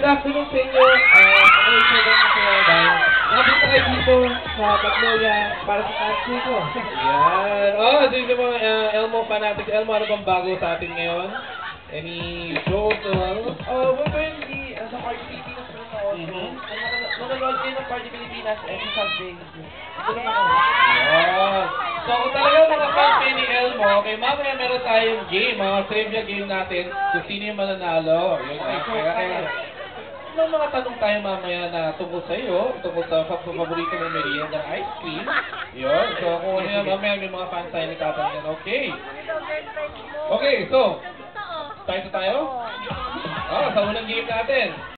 Good afternoon sa inyo. Ako yung Sir Don Masayadan. Nakapita kayo dito sa Magnolia para sa country ko. Yan. Dito mga Elmo fanatics. Elmo, ano bang bago sa atin ngayon? Any shows? We're currently sa Party Pilipinas na noon. Nanonood kayo ng Party Pilipinas every Sunday. Ito naman ako. Yan. So, kung talagang mga fans kayo ni Elmo, okay, mamaya meron tayong game, mga trivia game natin, kung sino yung mananalo. Yun, kaya may mga tanong tayo mamaya na tungkol sa iyo, tungkol sa paborito mong merienda ng ice cream. Yun. So, kung ano yan, mamaya may mga fans tayo nagtatanong yan. Okay. Okay, so, tayo? Sa unang game natin.